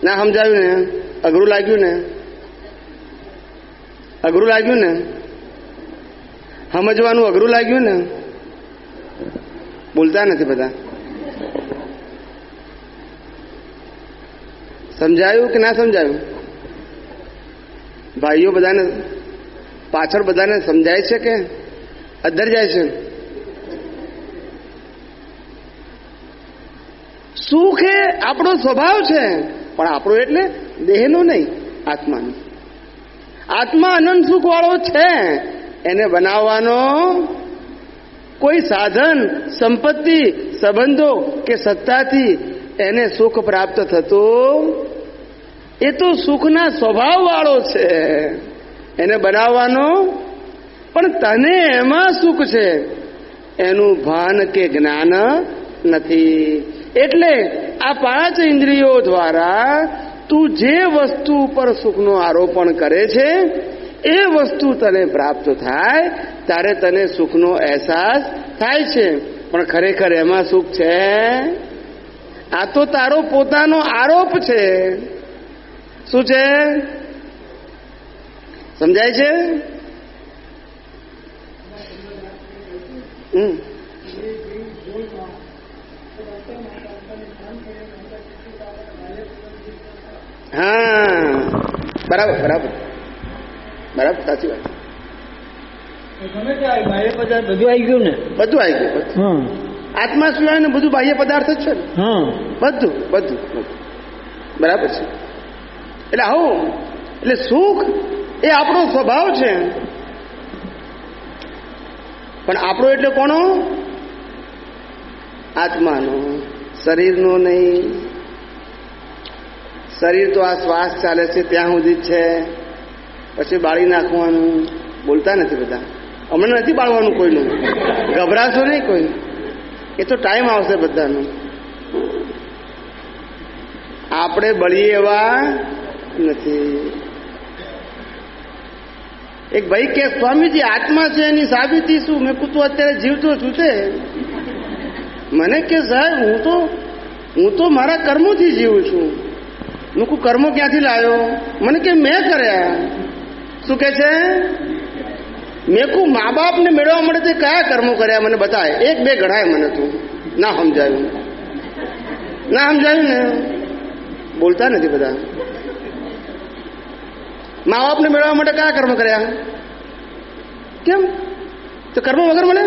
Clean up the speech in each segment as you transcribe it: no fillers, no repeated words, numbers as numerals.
ના સમજાયું ને? અઘરું લાગ્યું ને? અઘરું લાગ્યું ને? સમજવાનું અઘરું લાગ્યું ને? બોલતા નથી બધા. સમજાયું કે ના સમજાયું? ભાઈઓ બધાને પાછળ બધાને સમજાય છે કે અધર જાય છે? સુખ એ આપણો સ્વભાવ છે, પણ આપણો એટલે દેહનો નહીં, આત્માનો. આત્મા અનંત સુખ વાળો છે. એને બનાવવાનો કોઈ સાધન, સંપત્તિ, સંબંધો કે સત્તાથી એને સુખ પ્રાપ્ત થતું, એ તો સુખના સ્વભાવ વાળો છે. એને બનાવવાનો, પણ તને એમાં સુખ છે એનું ભાન કે જ્ઞાન નથી. એટલે આ 5 ઇન્દ્રિયો દ્વારા તું જે વસ્તુ ઉપર સુખનો આરોપણ કરે છે એ વસ્તુ તને પ્રાપ્ત થાય ત્યારે તને સુખનો અહેસાસ થાય છે. પણ ખરેખર એમાં સુખ છે? આ તો તારો પોતાનો આરોપ છે. શું છે? સમજાય છે? હા, બરાબર બરાબર બરાબર, સાચી વાત. તમે ક્યાં બાહ્ય પદાર્થ બધું આવી ગયું ને? બધું આવી ગયું. આત્મા સિવાય ને બધું બાહ્ય પદાર્થ જ છે ને. બધું બધું બરાબર છે. એટલે આવું, એટલે સુખ એ આપણો સ્વભાવ છે. પણ આપણો એટલે કોનો? આત્માનો, શરીરનો નહીં. શરીર તો આ શ્વાસ ચાલે છે ત્યાં સુધી જ છે, પછી બાળી નાખવાનું. બોલતા નથી બધા. હમણાં નથી બાળવાનું કોઈનું, ગભરાશો નહીં કોઈ. એ તો ટાઈમ આવશે બધાનો. આપણે બળીએ એવા નથી. એક ભાઈ કે સ્વામીજી આત્મા છે એની સાબિતી શું? મેં કીધું અત્યારે જીવતો છું તે. મને કે સાહેબ હું તો મારા કર્મોથી જીવું છું. હું કહું કર્મો ક્યાંથી લાવ્યો? મને કે મેં કર્યા. શું કે છે? મેં કહું મા બાપને મેળવવા મળે તે કયા કર્મો કર્યા મને બતાય. 1-2 ગણાય મને તું. ના સમજાયું? ના સમજાયું ને? બોલતા નથી બધા. મા બાપને મેળવવા માટે કયા કર્મ કર્યા? કેમ? તો કર્મ વગર મળે?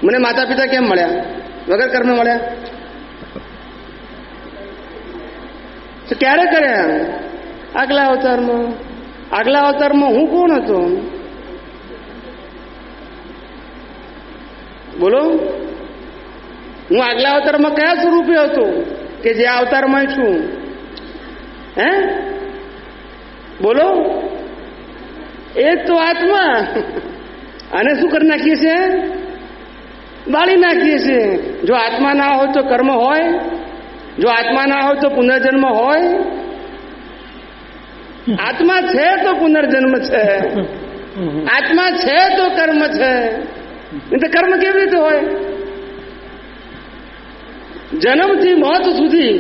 મને માતા પિતા કેમ મળ્યા? વગર કર્મ મળ્યા? તો ક્યારે કર્યા? આગલા અવતારમાં. આગલા અવતારમાં હું કોણ હતો? બોલો. હું આગલા અવતારમાં કયા સ્વરૂપે હતો કે જે અવતારમાં છું? હે બોલો. એ તો આત્મા. અને શું કરી નાખીએ છીએ? બાળી નાખીએ છીએ. જો આત્મા ના હોય તો કર્મ હોય? જો આત્મા ના હોય તો પુનર્જન્મ હોય? આત્મા છે તો પુનર્જન્મ છે, આત્મા છે તો કર્મ છે. નહીં તો કર્મ કેવી રીતે હોય? જન્મથી મોત સુધી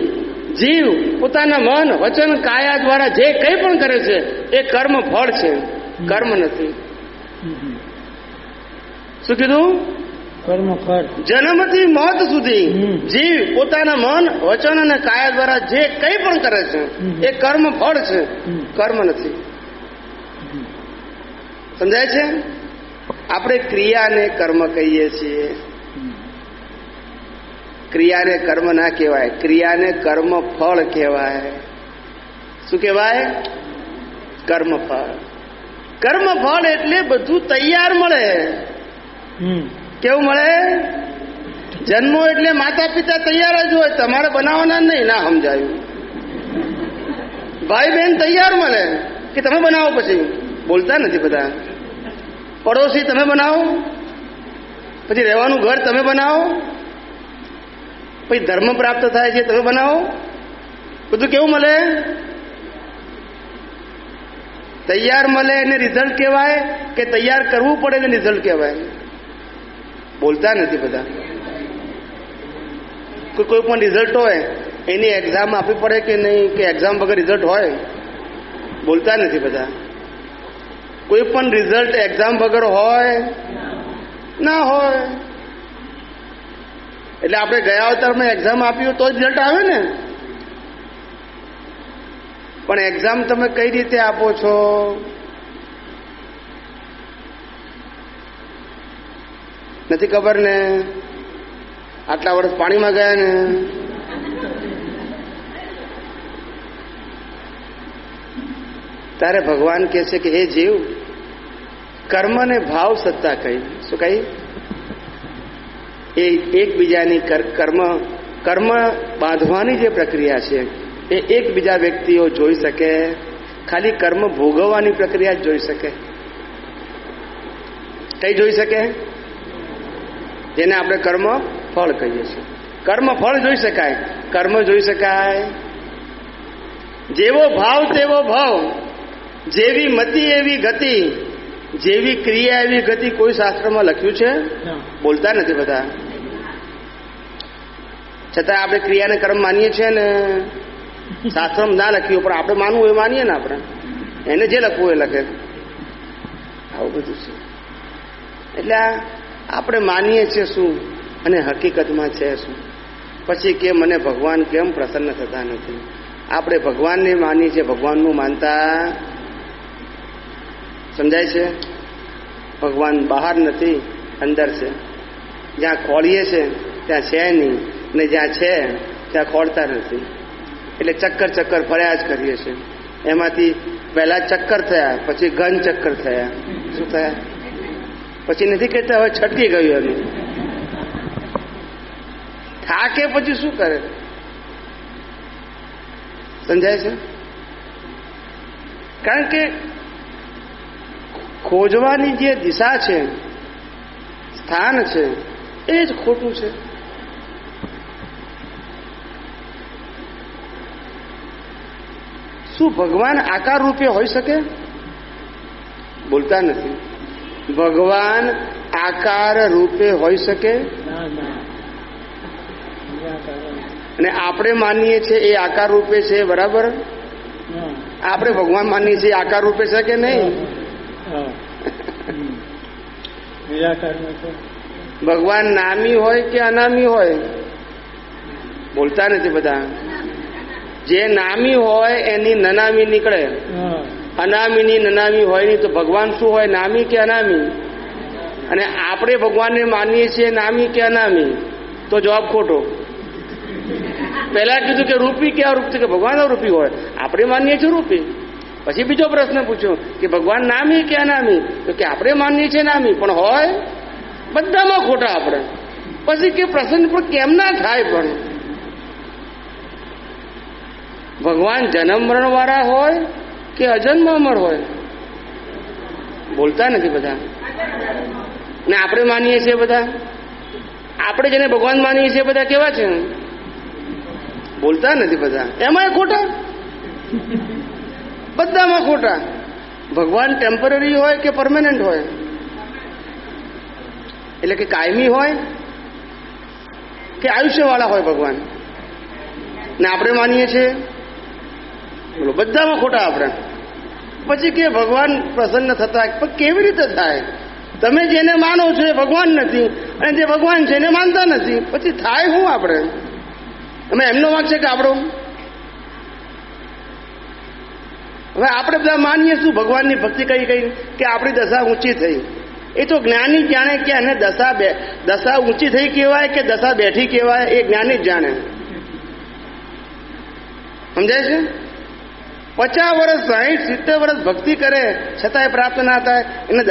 જીવ પોતાના મન, વચન, કાયા દ્વારા જે કંઈ પણ કરે છે એ કર્મ ફળ છે, કર્મ નથી. શું કીધું? કર્મ ફળ. જન્મથી મોત સુધી જીવ પોતાના મન, વચન અને કાયા દ્વારા જે કંઈ પણ કરે છે એ કર્મ ફળ છે, કર્મ નથી. સમજાય છે? આપણે ક્રિયાને કર્મ કહીએ છીએ. ક્રિયાને કર્મ ના કહેવાય, ક્રિયાને કર્મ ફળ કહેવાય. શું કહેવાય? કર્મ ફળ. કર્મ ફળ એટલે બધું તૈયાર મળે. કેવું મળે? જન્મો એટલે માતા પિતા તૈયાર જ હોય, તમારે બનાવવાના નહીં. ના સમજાયું? ભાઈ બહેન તૈયાર મળે કે તમે બનાવો. પછી બોલતા નથી બધા. પડોશી તમે બનાવો, પછી રહેવાનું ઘર તમે બનાવો, પછી ધર્મ પ્રાપ્ત થાય છે તમે બનાવો. બધું કેવું મળે? તૈયાર મળે એને રિઝલ્ટ કહેવાય કે તૈયાર કરવું પડે એને રિઝલ્ટ કહેવાય? બોલતા નથી બધા. કોઈ પણ રિઝલ્ટ હોય એની એક્ઝામ આપવી પડે કે નહીં, કે એક્ઝામ વગર રિઝલ્ટ હોય? બોલતા નથી બધા. કોઈ પણ રિઝલ્ટ એક્ઝામ વગર હોય ના હોય. એટલે આપણે ગયા અવતારમાં એક્ઝામ આપ્યું તો જ રિઝલ્ટ આવે ને. પણ એક્ઝામ તમે કઈ રીતે આપો છો? નથી ખબર ને. આટલા વર્ષ પાણીમાં ગયા ને. ત્યારે ભગવાન કહે છે કે હે જીવ, કર્મ ને ભાવ સત્તા કહી. શું કહી? એ એકબીજાની કર્મ બાંધવાની જે પ્રક્રિયા છે એ એકબીજા વ્યક્તિઓ જોઈ શકે, ખાલી કર્મ ભોગવવાની પ્રક્રિયા જ જોઈ શકે. કઈ જોઈ શકે? જેને આપણે કર્મ ફળ કહીએ છીએ. કર્મ ફળ જોઈ શકાય, કર્મ જોઈ શકાય. જેવો ભાવ તેવો ભાવ, જેવી મતિ એવી ગતિ, જેવી ક્રિયા એવી ગતિ કોઈ શાસ્ત્રમાં લખ્યું છે? બોલતા નથી બધા. છતાં આપણે ક્રિયાને કર્મ માનીએ છીએ ને. શાસ્ત્રમાં ના લખ્યું પણ આપણે માનવું એ માનીએ ને. આપણે એને જે લખવું એ લખે. આવું બધું છે. એટલે આપણે માનીએ છીએ શું અને હકીકતમાં છે શું? પછી કે મને ભગવાન કેમ પ્રસન્ન થતા નથી? આપણે ભગવાનને માનીએ છીએ, ભગવાનનું માનતા. સમજાય છે? ભગવાન બહાર નથી, અંદર છે. જ્યાં ખોળીએ છે ત્યાં છે નહીં, ને જ્યાં છે ત્યાં ખોળતા નથી. એટલે ચક્કર ચક્કર ફર્યા જ કરીએ છીએ. એમાંથી પહેલા ચક્કર થયા, પછી ઘન ચક્કર થયા. શું થયા? પછી નથી કહેતા હવે છટકી ગયું એનું. થાકે પછી શું કરે? સમજાય છે? કારણ કે ખોજવાની જે દિશા છે, સ્થાન છે, એ જ ખોટું છે. શું ભગવાન આકાર રૂપે હોઈ શકે? બોલતા નથી. ભગવાન આકાર રૂપે હોઈ શકે? અને આપણે માનીએ છીએ એ આકાર રૂપે છે, બરાબર? આપણે ભગવાન માનીએ છીએ આકાર રૂપે છે કે નહીં? ભગવાન નામી હોય કે અનામી હોય? બોલતા નથી બધા. જે નામી હોય એની નનામી નીકળે, અનામીની નનામી હોય નહીં. તો ભગવાન શું હોય, નામી કે અનામી? અને આપણે ભગવાનને માનીએ છીએ નામી કે અનામી? તો જવાબ ખોટો. પહેલા કીધું કે રૂપી કે અરૂપી, કે ભગવાન અરૂપી હોય. આપણે માનીએ છીએ રૂપી. પછી બીજો પ્રશ્ન પૂછ્યો કે ભગવાન નામી કે અનામી? તો કે આપણે માનીએ છીએ નામી, પણ હોય બધામાં ખોટા આપણે. પછી કે પ્રસન્ન પણ કેમ ના થાય? પણ ભગવાન જન્મ મરણ વાળા હોય કે અજન્મ અમર હોય? બોલતા નથી બધા. ને આપણે માનીએ છીએ બધા. આપણે જેને ભગવાન માનીએ છીએ બધા કેવા છે? બોલતા નથી બધા. એમાંય ખોટા, બધામાં ખોટા. ભગવાન ટેમ્પરરી હોય કે પરમેનન્ટ હોય? એટલે કે કાયમી હોય કે આયુષ્યવાળા હોય ભગવાન? ને આપણે માનીએ છીએ. બોલો, બધામાં ખોટા આપણે. પછી કે ભગવાન પ્રસન્ન થતા, પણ કેવી રીતે થાય? તમે જેને માનો છો એ ભગવાન નથી, અને જે ભગવાન છે એને માનતા નથી. પછી થાય શું? આપણે અમે એમનો વાંક છે કે આપણો? હવે આપણે બધા માનીએ શું? ભગવાનની ભક્તિ કઈ કઈ કે આપણી દશા ઊંચી થઈ. એ તો જ્ઞાની જાણે કે એને દશા ઊંચી થઈ કહેવાય કે દશા બેઠી કહેવાય, એ જ્ઞાની જ જાણે. સમજાય છે? 50 વર્ષ 60 70 વર્ષ ભક્તિ કરે છતાંય પ્રાપ્ત ના થાય, એને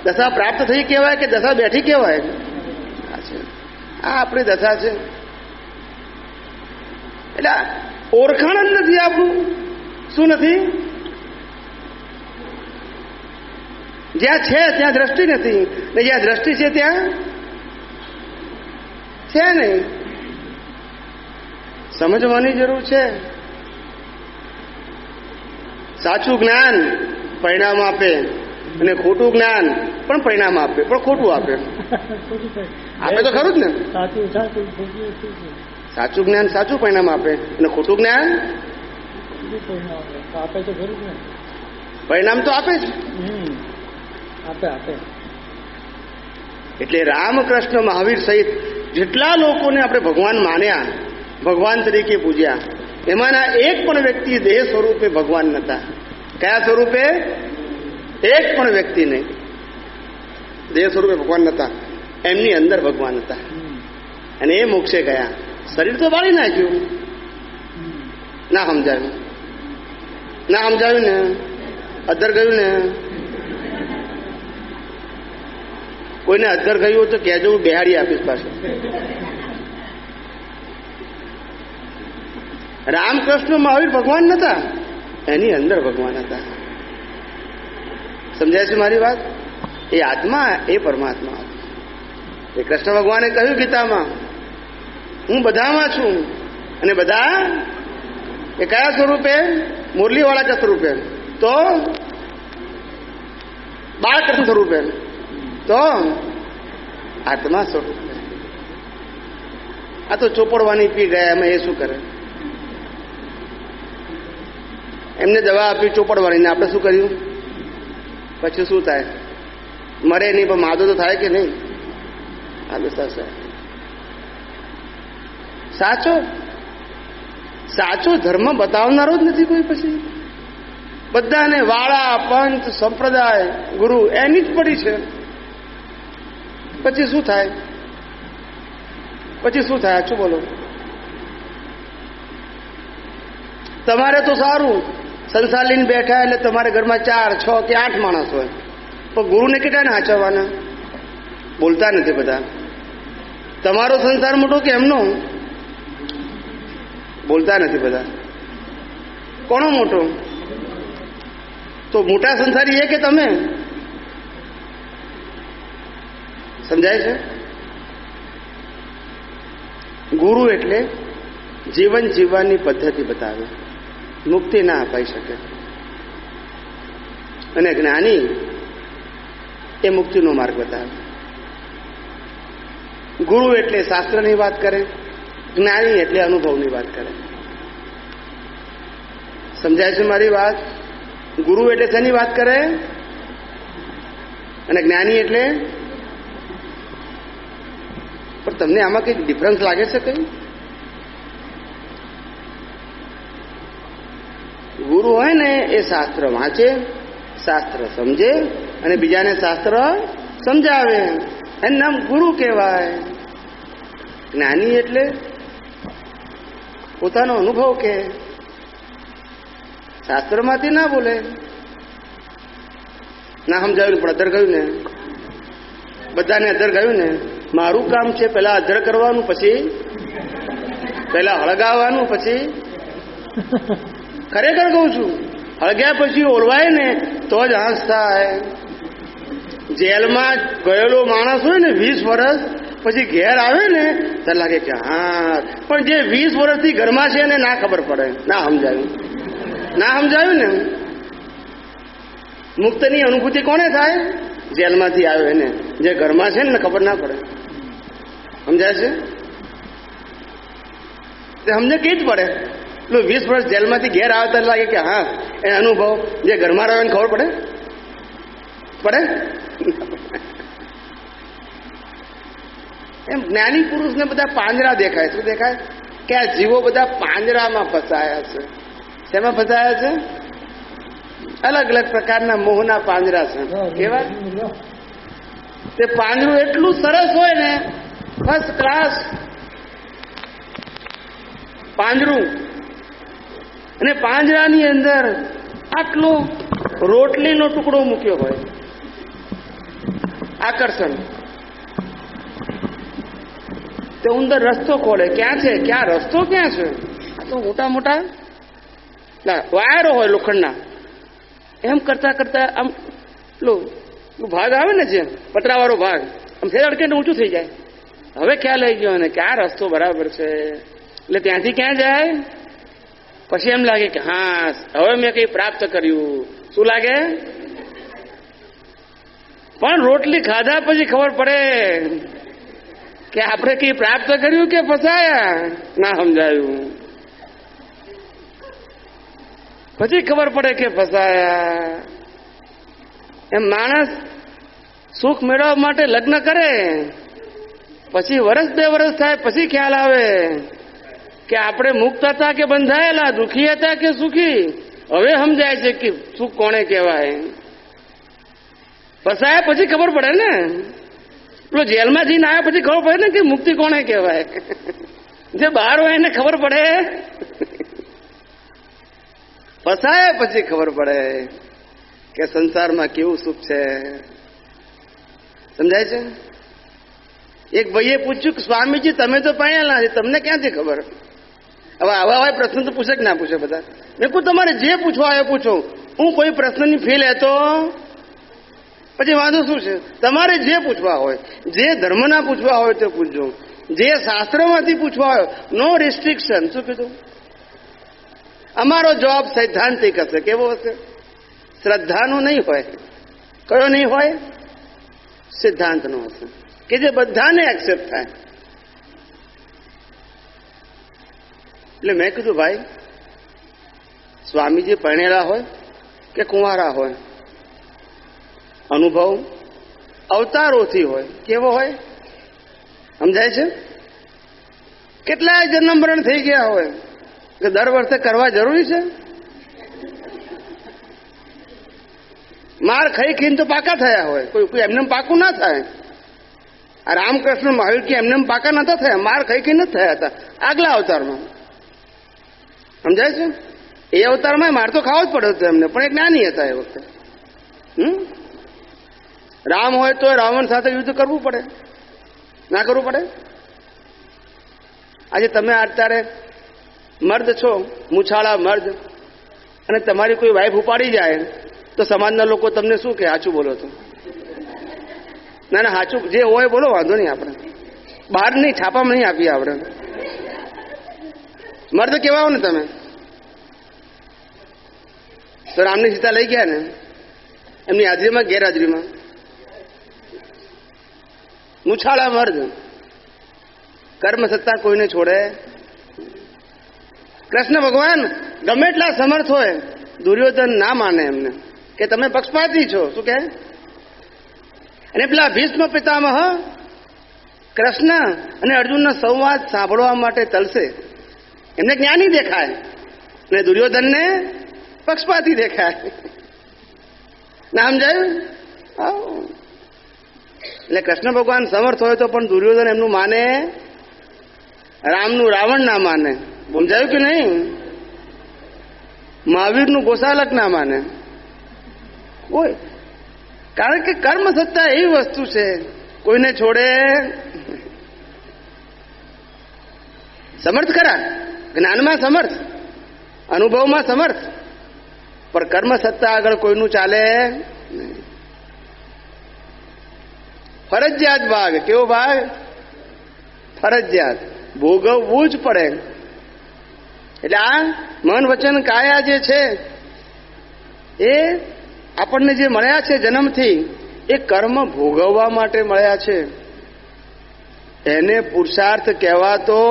દશા પ્રાપ્ત થઈ કહેવાય કે દશા બેઠી કહેવાય? આ આપણી દશા છે. એટલે ઓળખાણ જ નથી આપણું. શું નથી? જ્યાં છે ત્યાં દ્રષ્ટિ નથી, ને જ્યાં દ્રષ્ટિ છે ત્યાં છે નહીં. સમજવાની જરૂર છે. સાચું જ્ઞાન પરિણામ આપે અને ખોટું જ્ઞાન પણ પરિણામ આપે, પણ ખોટું આપે. આપે તો ખરું જ ને. સાચું જ્ઞાન સાચું પરિણામ આપે અને ખોટું જ્ઞાન આપે તો ખરું જ ને. પરિણામ તો આપે જ. આપે આપે. એટલે રામકૃષ્ણ મહાવીર સહિત જેટલા લોકોને આપણે ભગવાન માન્યા, ભગવાન તરીકે પૂજ્યા, એમાંના એક પણ વ્યક્તિ દેહ સ્વરૂપે ભગવાન નતા. કયા સ્વરૂપે? એક પણ વ્યક્તિ નહીં, દેહ સ્વરૂપે ભગવાન નતા. એમની અંદર ભગવાન હતા અને એ મોક્ષે ગયા. શરીર તો બાળી નાખ્યું. ના સમજાયું? ના સમજાયું ને? અધર ગયું ને? કોઈને અધર ગયું તો કહેજો, હું બિહારી આપીશ પાછું. રામકૃષ્ણ મહાવીર ભગવાન નતા, એની અંદર ભગવાન હતા. સમજાય છે મારી વાત? એ આત્મા, એ પરમાત્મા. એ કૃષ્ણ ભગવાને કહ્યું ગીતામાં, હું બધામાં છું. અને બધા એ કયા સ્વરૂપે? મુરલીવાળા સ્વરૂપે, તો બાળકૃષ્ણ સ્વરૂપે, તો આત્મા સ્વરૂપે. આ તો ચોપડવાની પી ગયા, એમાં એ શું કરે? એમને દવા આપી ચોપડવાની, આપણે શું કર્યું? પછી શું થાય? મરે નહીં પણ માદો તો થાય કે નહીં? સાચો ધર્મ બતાવનારો જ નથી કોઈ. પછી બધાને વાળા, પંથ, સંપ્રદાય, ગુરુ એની જ પડી છે. પછી શું થાય? પછી શું થાય? શું બોલો? તમારે તો સારું, સંસાર લઈને બેઠા એટલે તમારે ઘરમાં 4, 6 કે 8 માણસ હોય, પણ ગુરુને કેટલાને હાચવવાના? બોલતા નથી બધા. તમારો સંસાર મોટો કે એમનો? બોલતા નથી બધા. કોનો મોટો? તો મોટા સંસારી એ કે તમે? સમજાય છે? ગુરુ એટલે જીવન જીવવાની પદ્ધતિ બતાવે, મુક્તિ ના અપાઈ શકે. અને જ્ઞાની એ મુક્તિનો માર્ગ બતાવે. ગુરુ એટલે શાસ્ત્રની વાત કરે, જ્ઞાની એટલે અનુભવની વાત કરે. સમજાય છે મારી વાત? ગુરુ એટલે શેની વાત કરે અને જ્ઞાની એટલે? પણ તમને આમાં કઈ ડિફરન્સ લાગે છે? કઈ ગુરુ હોય ને એ શાસ્ત્ર વાંચે, શાસ્ત્ર સમજે અને બીજાને શાસ્ત્ર સમજાવે, એનું નામ ગુરુ કહેવાય. જ્ઞાની એટલે પોતાનો અનુભવ કે, શાસ્ત્રમાંથી ના બોલે. ના સમજાવ્યું પણ અધર ગયું ને? બધાને અધર ગયું ને? મારું કામ છે પહેલા અધર કરવાનું, પછી પહેલા હળગાવવાનું, પછી ખરેખર કહું છું, હળગ્યા પછી ઓલવાય ને તો જ હાંસ થાય. જેલમાં ગયેલો માણસ હોય ને 20 વર્ષ પછી ઘેર આવે ને ત્યારે લાગે કે હા, પણ જે 20 વર્ષથી ઘરમાં છે ને ના ખબર પડે. ના સમજાયું? ના સમજાયું ને? મુક્તની અનુભૂતિ કોને થાય? જેલમાંથી આવ્યો એને. જે ઘરમાં છે ને ખબર ના પડે. સમજાય છે? તે સમજે કઈ જ પડે. 20 વર્ષ જેલમાંથી ઘેર આવતા લાગે કે હા, એ અનુભવ. જે ઘરમાં રહ્યો એને ખબર પડે? પડે? એમ જ્ઞાની પુરુષને બધા પાંજરા દેખાય. શું દેખાય? કે આ જીવો બધા પાંજરામાં ફસાયા છે. શેમાં ફસાયા છે? અલગ અલગ પ્રકારના મોહના પાંજરા છે. કેવા? તે પાંજરું એટલું સરસ હોય ને, ફર્સ્ટ ક્લાસ પાંજરું, અને પાંજરાની અંદર આટલો રોટલીનો ટુકડો મૂક્યો હોય, આકર્ષણ. તે ઉંદર રસ્તો ખોલે. ક્યાં છે? ક્યાં રસ્તો ક્યાં છે? આ તો મોટા મોટા વાયરો હોય લોખંડના. એમ કરતા કરતા આમ ભાગ આવે ને, જે પતરાવાળો ભાગ આમ અડકે ને ઊંચું થઈ જાય. હવે ખ્યાલ આવી ગયો ને કે આ રસ્તો બરાબર છે. એટલે ત્યાંથી ક્યાં જાય? પછી એમ લાગે કે હા, હવે મેં કઈ પ્રાપ્ત કર્યું. શું લાગે? પણ રોટલી ખાધા પછી ખબર પડે કે આપણે કઈ પ્રાપ્ત કર્યું કે ફસાયા? ના સમજાયું. પછી ખબર પડે કે ફસાયા. એમ માણસ સુખ મેળવવા માટે લગ્ન કરે, પછી વર્ષ 2 વર્ષ થાય પછી ખ્યાલ આવે કે આપણે મુક્ત હતા કે બંધાયેલા, દુઃખી હતા કે સુખી. હવે સમજાય છે કે સુખ કોને કહેવાય. ફસાયા પછી ખબર પડે ને. પેલો જેલમાં જઈને આવ્યા પછી ખબર પડે ને કે મુક્તિ કોને કહેવાય. જે બહાર હોય એને ખબર પડે. ફસાયા પછી ખબર પડે કે સંસારમાં કેવું સુખ છે. સમજાય છે? એક ભાઈએ પૂછ્યું કે સ્વામીજી તમે તો પાણેલા છે, તમને ક્યાંથી ખબર? હવે આવા પ્રશ્ન તો પૂછે કે ના પૂછે બધા? મેં કહું તમારે જે પૂછવા આવે પૂછો. હું કોઈ પ્રશ્નની ફી લેતો પછી વાંધો શું છે? તમારે જે પૂછવા હોય, જે ધર્મના પૂછવા હોય તે પૂછજો, જે શાસ્ત્રમાંથી પૂછવા હોય. નો રિસ્ટ્રિક્શન. શું કીધું? અમારો જવાબ સૈદ્ધાંતિક હશે. કેવો હશે? શ્રદ્ધાનો નહીં હોય. કયો નહીં હોય? સિદ્ધાંતનો હશે, કે જે બધાને એક્સેપ્ટ થાય. એટલે મેં કીધું ભાઈ, સ્વામીજી પરણેલા હોય કે કુંવારા હોય, અનુભવ અવતારોથી હોય. કેવો હોય? સમજાય છે? કેટલાય જન્મ મરણ થઈ ગયા હોય કે દર વર્ષે કરવા જરૂરી છે? માર ખાઈ ખાઈને તો પાકા થયા હોય. કોઈ એમને પાકું ના થાય. આ રામકૃષ્ણ મહાવીર કે એમને પાકા નતા થયા, માર ખાઈ ખાઈને નથી થયા હતા આગલા અવતારમાં. સમજાય છે? એ અવતારમાં માર તો ખાવો જ પડ્યો હતો એમને, પણ એ જ્ઞાની હતા એ વખતે. રામ હોય તો રાવણ સાથે યુદ્ધ કરવું પડે, ના કરવું પડે? આજે તમે અત્યારે મર્દ છો, મૂછાળા મર્દ, અને તમારી કોઈ વાઈફ ઉપાડી જાય તો સમાજના લોકો તમને શું કે? સાચું બોલો તો. ના ના, સાચું જે હોય બોલો, વાંધો નહીં. આપણે બહાર નહીં, છાપામાં નહીં આપીએ. આપણે મર્દ કેવા હો ને તમે તો રામની સીતા લઈ ગયા ને એમની હાજરીમાં ગેરહાજરીમાં. મૂછાળા મર્દ, કર્મ સત્તા કોઈને છોડે. કૃષ્ણ ભગવાન ગમે એટલા સમર્થ હોય, દુર્યોધન ના માને એમને કે તમે પક્ષપાતી છો. શું કહે? અને પેલા ભીષ્મ પિતામહ કૃષ્ણ અને અર્જુનનો સંવાદ સાંભળવા માટે તલસે. એમને જ્ઞાની દેખાય અને દુર્યોધનને પક્ષપાતી દેખાય. ના સમજાયું? એટલે કૃષ્ણ ભગવાન સમર્થ હોય તો પણ દુર્યોધન એમનું માને, રામનું રાવણ ના માને. સમજાયું કે નહીં? મહાવીરનું ગોસાલક ના માને કોઈ. કારણ કે કર્મ સત્તા એવી વસ્તુ છે, કોઈને છોડે. સમર્થ ખરા, જ્ઞાનમાં સમર્થ, અનુભવમાં સમર્થ, પણ કર્મ સત્તા આગળ કોઈનું ચાલે નહીં. ફરજિયાત ભાગ. કેવો ભાગ? ફરજિયાત, ભોગવવું જ પડે. એટલે આ મન વચન કાયા જે છે એ આપણને જે મળ્યા છે જન્મથી, એ કર્મ ભોગવવા માટે મળ્યા છે. એને પુરુષાર્થ કહેવાતો.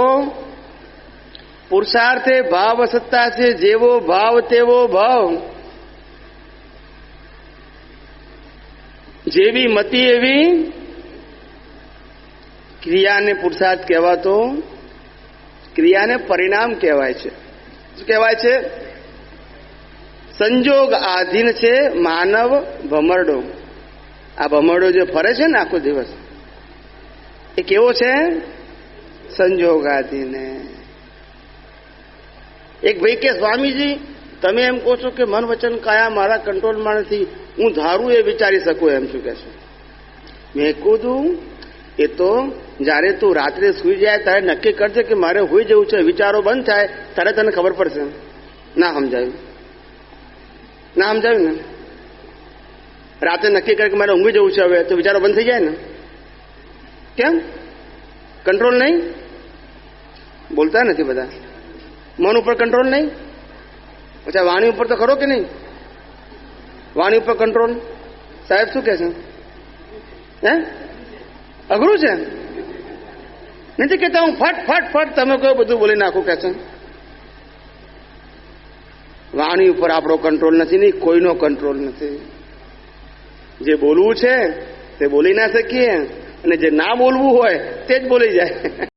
પુરુષાર્થ એ ભાવ સત્તા છે. જેવો ભાવ તેવો ભાવ, જેવી મતિ એવી ક્રિયાને પુરુષાર્થ કહેવાતો. ક્રિયાને પરિણામ કહેવાય છે. શું કહેવાય છે? સંજોગ આધીન છે માનવ ભમરડો. આ ભમરડો જે ફરે છે ને આખો દિવસ, એ કેવો છે? સંજોગ આધીન. એક ભાઈ કે સ્વામીજી તમે એમ કહો છો કે મન વચન કાયા મારા કંટ્રોલમાં નથી, હું ધારું એ વિચારી શકું એમ શું કહેશો? મેં કીધું એ તો જયારે તું રાત્રે સુઈ જાય ત્યારે નક્કી કરજે કે મારે હોઈ જવું છે, વિચારો બંધ થાય ત્યારે તને ખબર પડશે. ના સમજાયું? ના સમજાયું ને? રાતે નક્કી કરે કે મારે ઊંઘી જવું છે હવે, તો વિચારો બંધ થઈ જાય ને. કેમ? કંટ્રોલ નહીં? બોલતા નથી બધા. મન ઉપર કંટ્રોલ નહીં? અચ્છા, વાણી ઉપર તો ખરો કે નહીં? વાણી ઉપર કંટ્રોલ સાહેબ શું કહે છે? હે અઘરું છે? નથી કહેતા હું ફટ ફટ ફટ તમે કહો બધું બોલી નાખું કે છે. વાણી ઉપર આપણો કંટ્રોલ નથી, નહીં કોઈનો કંટ્રોલ નથી. જે બોલવું છે તે બોલી ના શકીએ, અને જે ના બોલવું હોય તે જ બોલી જાય.